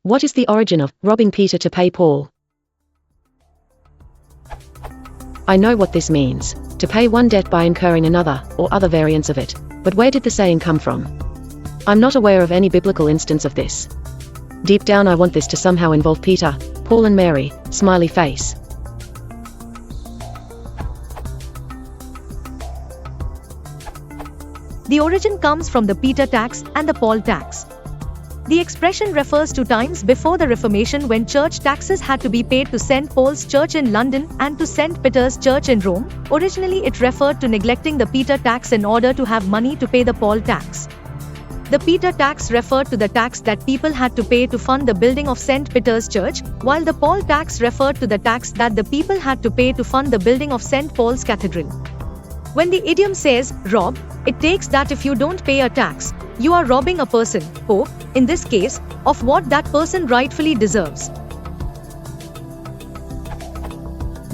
What is the origin of robbing Peter to pay Paul? I know what this means, to pay one debt by incurring another, or other variants of it, but where did the saying come from? I'm not aware of any biblical instance of this. Deep down I want this to somehow involve Peter, Paul and Mary, smiley face. The origin comes from the Peter tax and the Paul tax. The expression refers to times before the Reformation when church taxes had to be paid to St. Paul's Church in London and to St. Peter's Church in Rome. Originally it referred to neglecting the Peter tax in order to have money to pay the Paul tax. The Peter tax referred to the tax that people had to pay to fund the building of St. Peter's Church, while the Paul tax referred to the tax that the people had to pay to fund the building of St. Paul's Cathedral. When the idiom says, rob, it takes that if you don't pay a tax, you are robbing a person, or, in this case, of what that person rightfully deserves.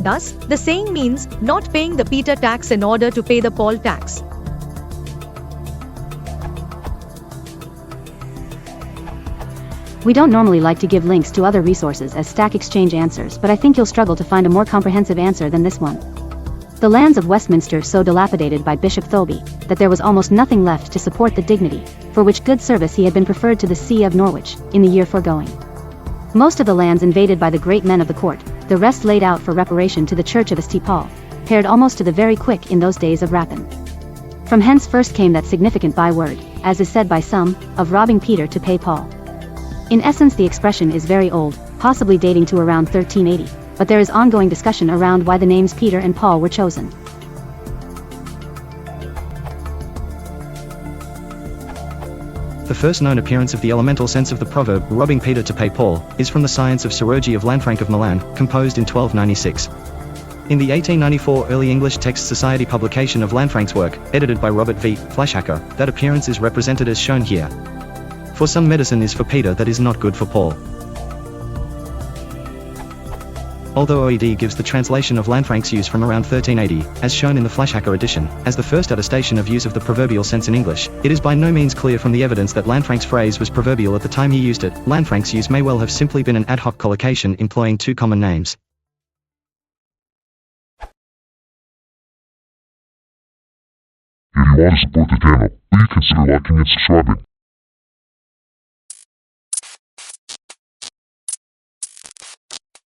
Thus, the saying means not paying the Peter tax in order to pay the Paul tax. We don't normally like to give links to other resources as Stack Exchange answers, but I think you'll struggle to find a more comprehensive answer than this one. The lands of Westminster so dilapidated by Bishop Thoby, that there was almost nothing left to support the dignity, for which good service he had been preferred to the See of Norwich, in the year foregoing. Most of the lands invaded by the great men of the court, the rest laid out for reparation to the Church of St. Paul, paired almost to the very quick in those days of rapine. From hence first came that significant byword, as is said by some, of robbing Peter to pay Paul. In essence the expression is very old, possibly dating to around 1380, but there is ongoing discussion around why the names Peter and Paul were chosen. The first known appearance of the elemental sense of the proverb, robbing Peter to pay Paul, is from the Science of Chirurgy of Lanfranc of Milan, composed in 1296. In the 1894 Early English Text Society publication of Lanfranc's work, edited by Robert V. Flashacker, that appearance is represented as shown here. For some medicine is for Peter that is not good for Paul. Although OED gives the translation of Lanfranc's use from around 1380, as shown in the Flashacker edition, as the first attestation of use of the proverbial sense in English, it is by no means clear from the evidence that Lanfranc's phrase was proverbial at the time he used it. Lanfranc's use may well have simply been an ad hoc collocation employing two common names. If you want to support the channel, please consider liking and subscribing.